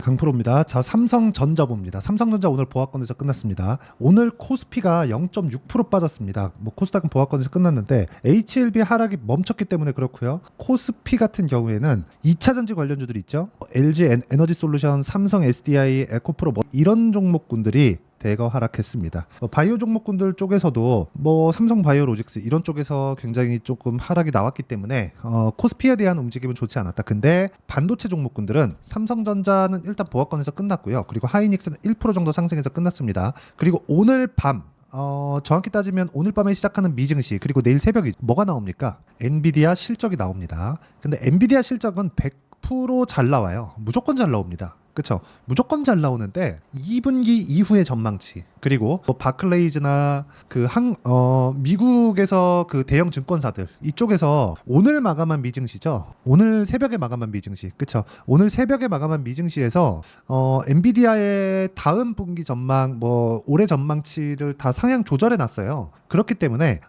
강프로입니다. 자, 삼성전자 봅니다. 삼성전자 오늘 보합권에서 끝났습니다. 오늘 코스피가 0.6% 빠졌습니다. 뭐 코스닥은 보합권에서 끝났는데 HLB 하락이 멈췄기 때문에 그렇고요. 코스피 같은 경우에는 2차전지 관련주들 있죠. LG 에너지솔루션, 삼성 SDI, 에코프로 뭐 이런 종목군들이 대거 하락했습니다. 바이오 종목군들 쪽에서도 뭐 삼성 바이오로직스 이런 쪽에서 굉장히 조금 하락이 나왔기 때문에 코스피에 대한 움직임은 좋지 않았다. 근데 반도체 종목군들은 삼성전자는 일단 보합권에서 끝났고요. 그리고 하이닉스는 1% 정도 상승해서 끝났습니다. 그리고 오늘 밤 정확히 따지면 오늘 밤에 시작하는 미증시 그리고 내일 새벽에 뭐가 나옵니까? 엔비디아 실적이 나옵니다. 근데 엔비디아 실적은 100% 잘 나와요. 무조건 잘 나옵니다. 그쵸? 무조건 잘 나오는데 2분기 이후의 전망치 그리고 뭐 바클레이즈나 미국에서 그 대형 증권사들 이쪽에서 오늘 마감한 미증시죠. 오늘 새벽에 마감한 미증시 그쵸? 오늘 새벽에 마감한 미증시에서 엔비디아의 다음 분기 전망 뭐 올해 전망치를 다 상향 조절해 놨어요. 그렇기 때문에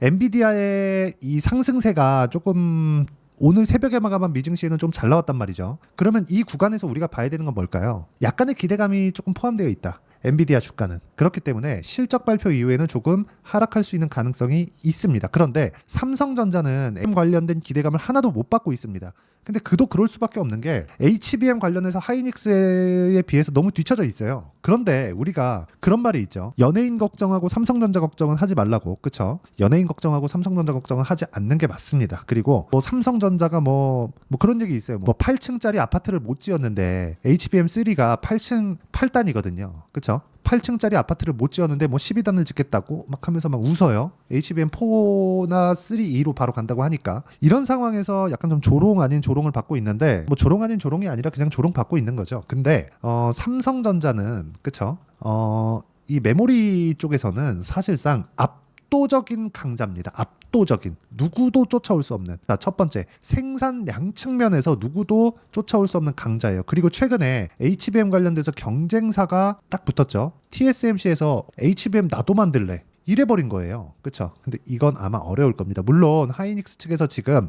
엔비디아의 이 상승세가 조금 오늘 새벽에 마감한 미증시에는 좀 잘 나왔단 말이죠. 그러면 이 구간에서 우리가 봐야 되는 건 뭘까요? 약간의 기대감이 조금 포함되어 있다. 엔비디아 주가는. 그렇기 때문에 실적 발표 이후에는 조금 하락할 수 있는 가능성이 있습니다. 그런데 삼성전자는 M 관련된 기대감을 하나도 못 받고 있습니다. 근데 그도 그럴 수밖에 없는 게 HBM 관련해서 하이닉스에 비해서 너무 뒤처져 있어요. 그런데 우리가 그런 말이 있죠. 연예인 걱정하고 삼성전자 걱정은 하지 말라고. 그쵸? 연예인 걱정하고 삼성전자 걱정은 하지 않는 게 맞습니다. 그리고 뭐 삼성전자가 뭐 그런 얘기 있어요. 뭐 8층짜리 아파트를 못 지었는데 HBM3가 8단이거든요. 그쵸? 8층짜리 아파트를 못 지었는데 뭐 12단을 짓겠다고 막 하면서 막 웃어요. HBM4나 3, 2로 바로 간다고 하니까 이런 상황에서 약간 좀 조롱 아닌 조롱을 받고 있는데 뭐 조롱 아닌 조롱이 아니라 그냥 조롱 받고 있는 거죠. 근데 삼성전자는 그쵸? 이 메모리 쪽에서는 사실상 압도적인 강자입니다. 압도적인 누구도 쫓아올 수 없는. 자, 첫 번째 생산량 측면에서 누구도 쫓아올 수 없는 강자예요. 그리고 최근에 HBM 관련돼서 경쟁사가 딱 붙었죠. TSMC에서 HBM 나도 만들래 이래버린 거예요. 그쵸? 근데 이건 아마 어려울 겁니다. 물론 하이닉스 측에서 지금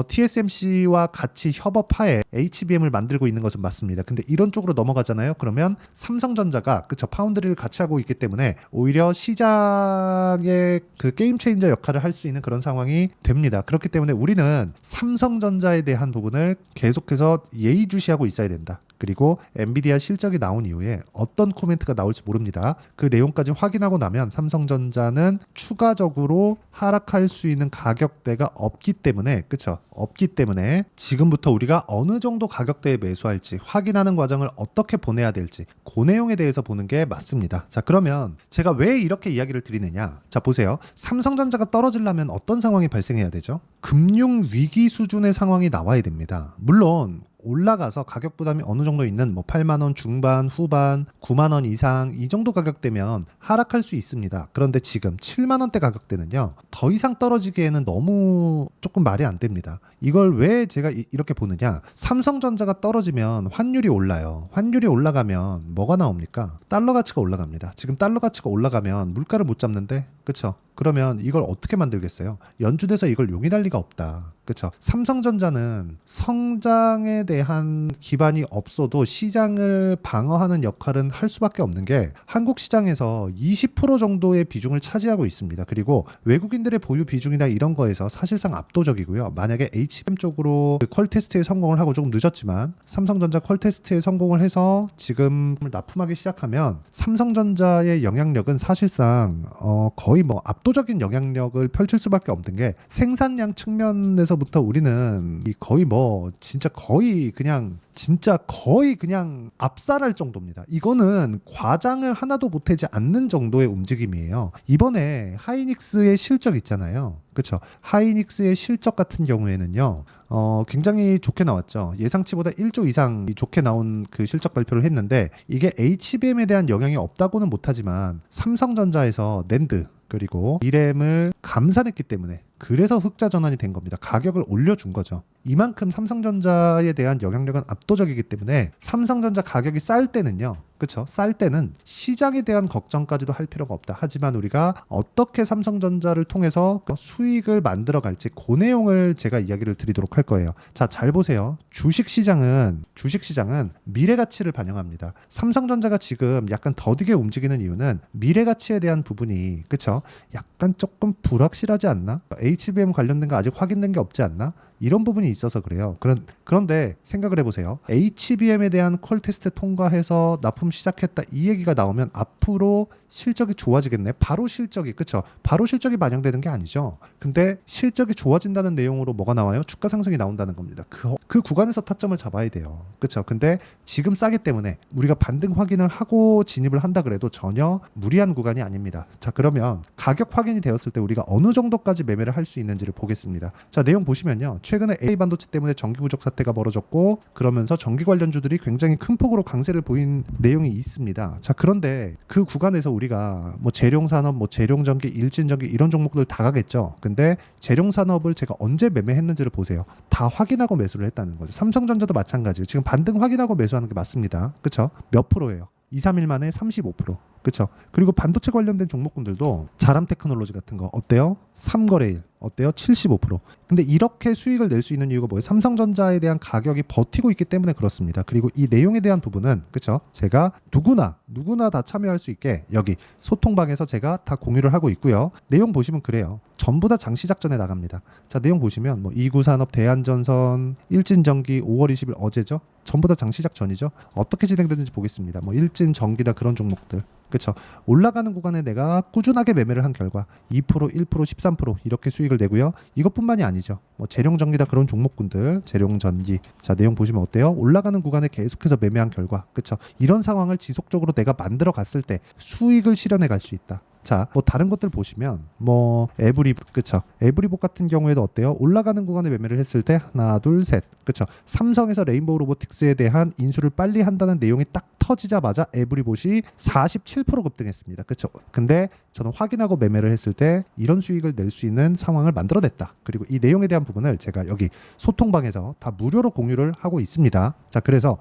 TSMC와 같이 협업하에 HBM을 만들고 있는 것은 맞습니다. 근데 이런 쪽으로 넘어가잖아요. 그러면 삼성전자가 그쵸? 파운드리를 같이 하고 있기 때문에 오히려 시장의 그 게임 체인저 역할을 할 수 있는 그런 상황이 됩니다. 그렇기 때문에 우리는 삼성전자에 대한 부분을 계속해서 예의주시하고 있어야 된다. 그리고 엔비디아 실적이 나온 이후에 어떤 코멘트가 나올지 모릅니다. 그 내용까지 확인하고 나면 삼성전자는 추가적으로 하락할 수 있는 가격대가 없기 때문에 그쵸? 없기 때문에 지금부터 우리가 어느 정도 가격대에 매수할지 확인하는 과정을 어떻게 보내야 될지 그 내용에 대해서 보는 게 맞습니다. 자, 그러면 제가 왜 이렇게 이야기를 드리느냐? 자, 보세요. 삼성전자가 떨어지려면 어떤 상황이 발생해야 되죠? 금융 위기 수준의 상황이 나와야 됩니다. 물론 올라가서 가격 부담이 어느 정도 있는 뭐 8만 원 중반, 후반, 9만 원 이상 이 정도 가격대면 하락할 수 있습니다. 그런데 지금 7만 원대 가격대는요. 더 이상 떨어지기에는 너무 조금 말이 안 됩니다. 이걸 왜 제가 이렇게 보느냐? 삼성전자가 떨어지면 환율이 올라요. 환율이 올라가면 뭐가 나옵니까? 달러 가치가 올라갑니다. 지금 달러 가치가 올라가면 물가를 못 잡는데 그쵸? 그러면 이걸 어떻게 만들겠어요? 연준에서 이걸 용인할 리가 없다. 그쵸? 삼성전자는 성장에 대한 기반이 없어도 시장을 방어하는 역할은 할 수밖에 없는 게 한국 시장에서 20% 정도의 비중을 차지하고 있습니다. 그리고 외국인들의 보유 비중이나 이런 거에서 사실상 압도적이고요. 만약에 HBM 쪽으로 퀄 테스트에 성공을 하고 조금 늦었지만 삼성전자 퀄 테스트에 성공을 해서 지금 납품하기 시작하면 삼성전자의 영향력은 사실상 거의 뭐 압도적인 영향력을 펼칠 수밖에 없는 게 생산량 측면에서부터 우리는 거의 뭐 진짜 거의 그냥 압살할 정도입니다. 이거는 과장을 하나도 보태지 않는 정도의 움직임이에요. 이번에 하이닉스의 실적 있잖아요. 그렇죠? 하이닉스의 실적 같은 경우에는요. 굉장히 좋게 나왔죠. 예상치보다 1조 이상 좋게 나온 그 실적 발표를 했는데 이게 HBM에 대한 영향이 없다고는 못하지만 삼성전자에서 낸드 그리고 D램을 감산했기 때문에 그래서 흑자 전환이 된 겁니다. 가격을 올려준 거죠. 이만큼 삼성전자에 대한 영향력은 압도적이기 때문에 삼성전자 가격이 쌀 때는요. 그렇죠? 쌀 때는 시장에 대한 걱정까지도 할 필요가 없다. 하지만 우리가 어떻게 삼성전자를 통해서 수익을 만들어 갈지 그 내용을 제가 이야기를 드리도록 할 거예요. 자, 잘 보세요. 주식시장은 미래 가치를 반영합니다. 삼성전자가 지금 약간 더디게 움직이는 이유는 미래 가치에 대한 부분이 그쵸? 약간 조금 불확실하지 않나? HBM 관련된 거 아직 확인된 게 없지 않나? 이런 부분이 있어서 그래요. 그런데 생각을 해보세요. HBM에 대한 퀄 테스트 통과해서 납품 시작했다 이 얘기가 나오면 앞으로 실적이 좋아지겠네. 바로 실적이 그쵸? 바로 실적이 반영되는 게 아니죠. 근데 실적이 좋아진다는 내용으로 뭐가 나와요? 주가 상승이 나온다는 겁니다. 그 구간에서 타점을 잡아야 돼요. 그쵸? 근데 지금 싸기 때문에 우리가 반등 확인을 하고 진입을 한다 그래도 전혀 무리한 구간이 아닙니다. 자, 그러면 가격 확인이 되었을 때 우리가 어느 정도까지 매매를 할 수 있는지를 보겠습니다. 자, 내용 보시면요. 최근에 AI 반도체 때문에 전기 부족 사태가 벌어졌고 그러면서 전기 관련주들이 굉장히 큰 폭으로 강세를 보인 내용이 있습니다. 자, 그런데 그 구간에서 우리가 뭐 재룡산업, 뭐 재룡전기, 일진전기 이런 종목들 다 가겠죠. 근데 재룡산업을 제가 언제 매매했는지를 보세요. 다 확인하고 매수를 했다는 거죠. 삼성전자도 마찬가지예요. 지금 반등 확인하고 매수하는 게 맞습니다. 그쵸? 몇 프로예요? 2, 3일 만에 35%. 그쵸? 그리고 반도체 관련된 종목군들도 자람 테크놀로지 같은 거 어때요? 3거래일 어때요? 75%. 근데 이렇게 수익을 낼 수 있는 이유가 뭐예요? 삼성전자에 대한 가격이 버티고 있기 때문에 그렇습니다. 그리고 이 내용에 대한 부분은 그쵸? 제가 누구나 다 참여할 수 있게 여기 소통방에서 제가 다 공유를 하고 있고요. 내용 보시면 그래요. 전부 다 장시작전에 나갑니다. 자, 내용 보시면 뭐 이구산업, 대한전선, 일진전기 5월 20일 어제죠? 전부 다 장시작전이죠. 어떻게 진행되는지 보겠습니다. 뭐 일진전기다 그런 종목들. 그렇죠. 올라가는 구간에 내가 꾸준하게 매매를 한 결과 2%, 1%, 13% 이렇게 수익을 내고요. 이것뿐만이 아니죠. 뭐 재룡전기다 그런 종목군들, 재룡전기. 자, 내용 보시면 어때요? 올라가는 구간에 계속해서 매매한 결과, 그렇죠. 이런 상황을 지속적으로 내가 만들어 갔을 때 수익을 실현해 갈 수 있다. 자, 뭐 다른 것들 보시면 뭐 에브리봇, 그쵸? 에브리봇 같은 경우에도 어때요? 올라가는 구간에 매매를 했을 때 하나, 둘, 셋, 그쵸? 삼성에서 레인보우 로보틱스에 대한 인수를 빨리 한다는 내용이 딱 터지자마자 에브리봇이 47% 급등했습니다. 그쵸? 근데 저는 확인하고 매매를 했을 때 이런 수익을 낼 수 있는 상황을 만들어냈다. 그리고 이 내용에 대한 부분을 제가 여기 소통방에서 다 무료로 공유를 하고 있습니다. 자, 그래서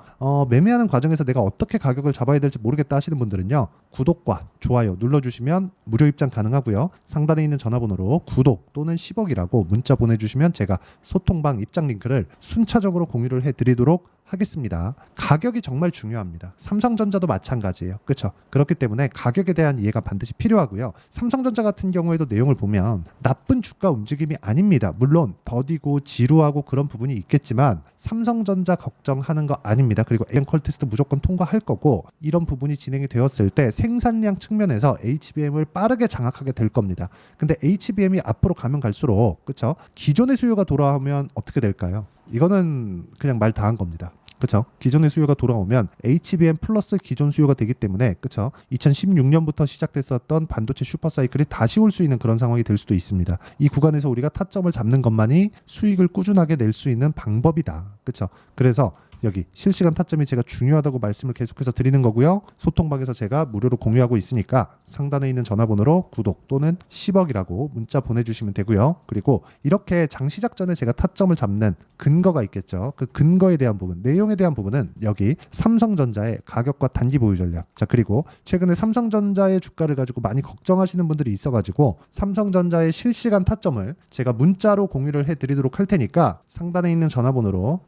매매하는 과정에서 내가 어떻게 가격을 잡아야 될지 모르겠다 하시는 분들은요, 구독과 좋아요 눌러주시면 무료 입장 가능하고요. 상단에 있는 전화번호로 구독 또는 10억이라고 문자 보내주시면 제가 소통방 입장 링크를 순차적으로 공유를 해드리도록 하겠습니다. 가격이 정말 중요합니다. 삼성전자도 마찬가지예요. 그렇죠? 그렇기 때문에 가격에 대한 이해가 반드시 필요하고요. 삼성전자 같은 경우에도 내용을 보면 나쁜 주가 움직임이 아닙니다. 물론 더디고 지루하고 그런 부분이 있겠지만 삼성전자 걱정하는 거 아닙니다. 그리고 퀄 테스트 무조건 통과할 거고 이런 부분이 진행이 되었을 때 생산량 측면에서 HBM을 빠르게 장악하게 될 겁니다. 근데 HBM이 앞으로 가면 갈수록 그렇죠? 기존의 수요가 돌아오면 어떻게 될까요? 이거는 그냥 말 다 한 겁니다. 그렇죠? 기존의 수요가 돌아오면 HBM 플러스 기존 수요가 되기 때문에 그렇죠? 2016년부터 시작됐었던 반도체 슈퍼사이클이 다시 올 수 있는 그런 상황이 될 수도 있습니다. 이 구간에서 우리가 타점을 잡는 것만이 수익을 꾸준하게 낼 수 있는 방법이다. 그렇죠? 그래서 여기 실시간 타점이 제가 중요하다고 말씀을 계속해서 드리는 거고요. 소통방에서 제가 무료로 공유하고 있으니까 상단에 있는 전화번호로 구독 또는 10억이라고 문자 보내주시면 되고요. 그리고 이렇게 장시작 전에 제가 타점을 잡는 근거가 있겠죠. 그 근거에 대한 부분, 내용에 대한 부분은 여기 삼성전자의 가격과 단기 보유 전략. 자, 그리고 최근에 삼성전자의 주가를 가지고 많이 걱정하시는 분들이 있어가지고 삼성전자의 실시간 타점을 제가 문자로 공유를 해드리도록 할 테니까 상단에 있는 전화번호로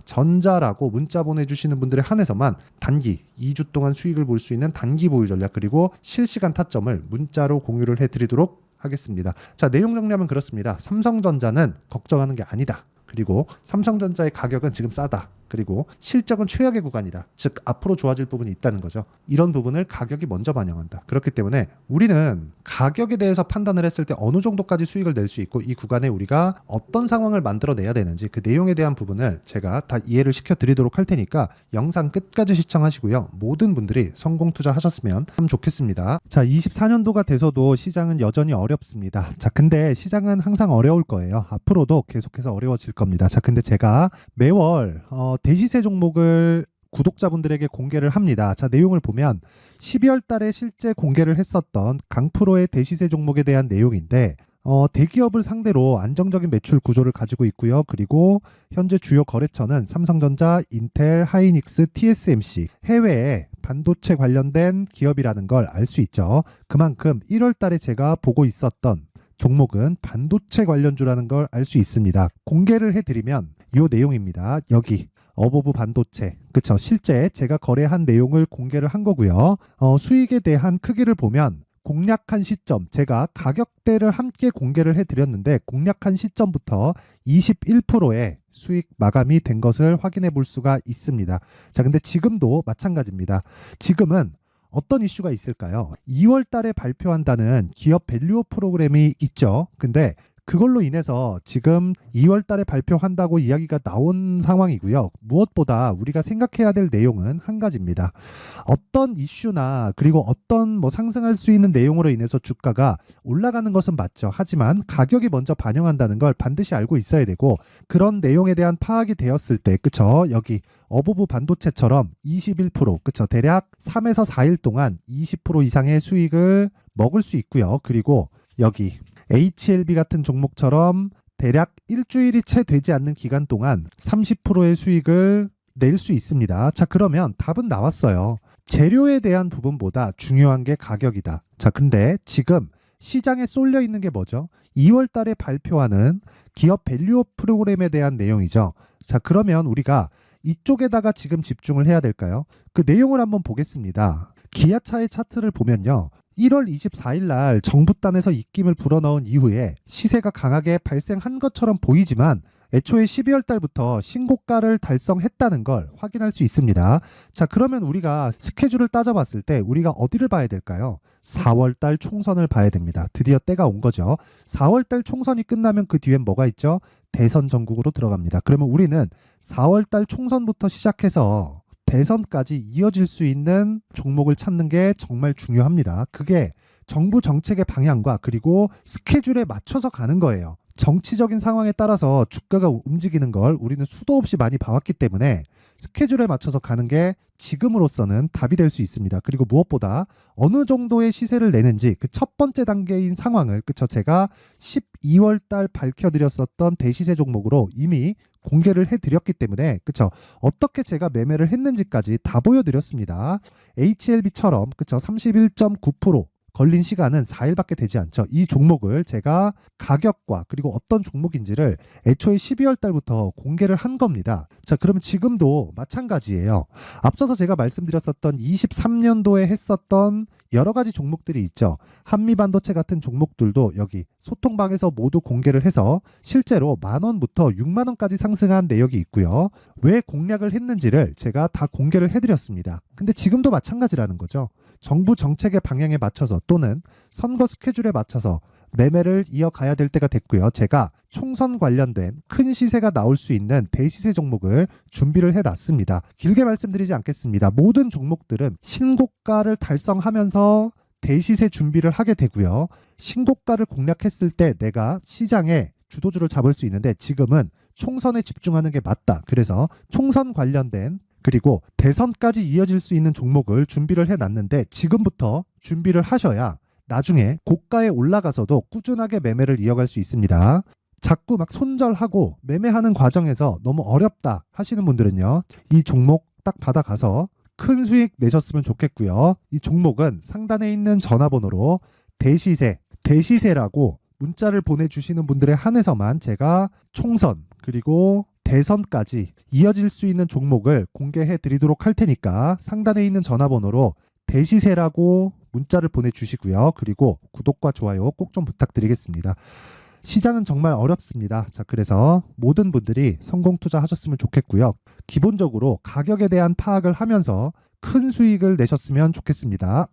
전자라고 문자 보내주시는 분들에 한해서만 단기 2주 동안 수익을 볼 수 있는 단기 보유 전략 그리고 실시간 타점을 문자로 공유를 해드리도록 하겠습니다. 자, 내용 정리하면 그렇습니다. 삼성전자는 걱정하는 게 아니다. 그리고 삼성전자의 가격은 지금 싸다. 그리고 실적은 최악의 구간이다. 즉 앞으로 좋아질 부분이 있다는 거죠. 이런 부분을 가격이 먼저 반영한다. 그렇기 때문에 우리는 가격에 대해서 판단을 했을 때 어느 정도까지 수익을 낼 수 있고 이 구간에 우리가 어떤 상황을 만들어내야 되는지 그 내용에 대한 부분을 제가 다 이해를 시켜드리도록 할 테니까 영상 끝까지 시청하시고요. 모든 분들이 성공 투자하셨으면 참 좋겠습니다. 자, 24년도가 돼서도 시장은 여전히 어렵습니다. 자, 근데 시장은 항상 어려울 거예요. 앞으로도 계속해서 어려워질 겁니다. 자, 근데 제가 매월 대시세 종목을 구독자분들에게 공개를 합니다. 자, 내용을 보면 12월 달에 실제 공개를 했었던 강프로의 대시세 종목에 대한 내용인데 대기업을 상대로 안정적인 매출 구조를 가지고 있고요. 그리고 현재 주요 거래처는 삼성전자, 인텔, 하이닉스, TSMC, 해외에 반도체 관련된 기업이라는 걸 알 수 있죠. 그만큼 1월 달에 제가 보고 있었던 종목은 반도체 관련주라는 걸 알 수 있습니다. 공개를 해드리면 요 내용입니다. 여기 어버브 반도체, 그쵸? 실제 제가 거래한 내용을 공개를 한 거고요. 수익에 대한 크기를 보면 공략한 시점, 제가 가격대를 함께 공개를 해드렸는데 공략한 시점부터 21%의 수익 마감이 된 것을 확인해 볼 수가 있습니다. 자, 근데 지금도 마찬가지입니다. 지금은 어떤 이슈가 있을까요? 2월 달에 발표한다는 기업 밸류업 프로그램이 있죠. 근데 그걸로 인해서 지금 2월 달에 발표한다고 이야기가 나온 상황이고요. 무엇보다 우리가 생각해야 될 내용은 한 가지입니다. 어떤 이슈나 그리고 어떤 뭐 상승할 수 있는 내용으로 인해서 주가가 올라가는 것은 맞죠. 하지만 가격이 먼저 반영한다는 걸 반드시 알고 있어야 되고, 그런 내용에 대한 파악이 되었을 때, 그쵸? 여기 어버브 반도체처럼 21%, 그쵸? 대략 3에서 4일 동안 20% 이상의 수익을 먹을 수 있고요. 그리고 여기 HLB 같은 종목처럼 대략 일주일이 채 되지 않는 기간 동안 30%의 수익을 낼 수 있습니다. 자, 그러면 답은 나왔어요. 재료에 대한 부분보다 중요한 게 가격이다. 자, 근데 지금 시장에 쏠려 있는 게 뭐죠? 2월 달에 발표하는 기업 밸류업 프로그램에 대한 내용이죠. 자, 그러면 우리가 이쪽에다가 지금 집중을 해야 될까요? 그 내용을 한번 보겠습니다. 기아차의 차트를 보면요. 1월 24일 날 정부단에서 입김을 불어넣은 이후에 시세가 강하게 발생한 것처럼 보이지만 애초에 12월 달부터 신고가를 달성했다는 걸 확인할 수 있습니다. 자, 그러면 우리가 스케줄을 따져봤을 때 우리가 어디를 봐야 될까요? 4월 달 총선을 봐야 됩니다. 드디어 때가 온 거죠. 4월 달 총선이 끝나면 그 뒤엔 뭐가 있죠? 대선 전국으로 들어갑니다. 그러면 우리는 4월 달 총선부터 시작해서 대선까지 이어질 수 있는 종목을 찾는 게 정말 중요합니다. 그게 정부 정책의 방향과 그리고 스케줄에 맞춰서 가는 거예요. 정치적인 상황에 따라서 주가가 움직이는 걸 우리는 수도 없이 많이 봐왔기 때문에 스케줄에 맞춰서 가는 게 지금으로서는 답이 될 수 있습니다. 그리고 무엇보다 어느 정도의 시세를 내는지 그 첫 번째 단계인 상황을, 그쵸? 제가 12월 달 밝혀드렸었던 대시세 종목으로 이미 공개를 해드렸기 때문에, 그쵸? 어떻게 제가 매매를 했는지까지 다 보여드렸습니다. HLB처럼, 그쵸? 31.9% 걸린 시간은 4일밖에 되지 않죠. 이 종목을 제가 가격과 그리고 어떤 종목인지를 애초에 12월 달부터 공개를 한 겁니다. 자, 그러면 지금도 마찬가지예요. 앞서서 제가 말씀드렸었던 23년도에 했었던 여러 가지 종목들이 있죠. 한미반도체 같은 종목들도 여기 소통방에서 모두 공개를 해서 실제로 10,000원부터 60,000원까지 상승한 내역이 있고요. 왜 공략을 했는지를 제가 다 공개를 해드렸습니다. 근데 지금도 마찬가지라는 거죠. 정부 정책의 방향에 맞춰서 또는 선거 스케줄에 맞춰서 매매를 이어가야 될 때가 됐고요. 제가 총선 관련된 큰 시세가 나올 수 있는 대시세 종목을 준비를 해놨습니다. 길게 말씀드리지 않겠습니다. 모든 종목들은 신고가를 달성하면서 대시세 준비를 하게 되고요. 신고가를 공략했을 때 내가 시장에 주도주를 잡을 수 있는데 지금은 총선에 집중하는 게 맞다. 그래서 총선 관련된 그리고 대선까지 이어질 수 있는 종목을 준비를 해놨는데 지금부터 준비를 하셔야 나중에 고가에 올라가서도 꾸준하게 매매를 이어갈 수 있습니다. 자꾸 막 손절하고 매매하는 과정에서 너무 어렵다 하시는 분들은요. 이 종목 딱 받아가서 큰 수익 내셨으면 좋겠고요. 이 종목은 상단에 있는 전화번호로 대시세라고 문자를 보내주시는 분들에 한해서만 제가 총선 그리고 대선까지 이어질 수 있는 종목을 공개해 드리도록 할 테니까 상단에 있는 전화번호로 대시세라고 문자를 보내주시고요. 그리고 구독과 좋아요 꼭 좀 부탁드리겠습니다. 시장은 정말 어렵습니다. 자, 그래서 모든 분들이 성공 투자하셨으면 좋겠고요. 기본적으로 가격에 대한 파악을 하면서 큰 수익을 내셨으면 좋겠습니다.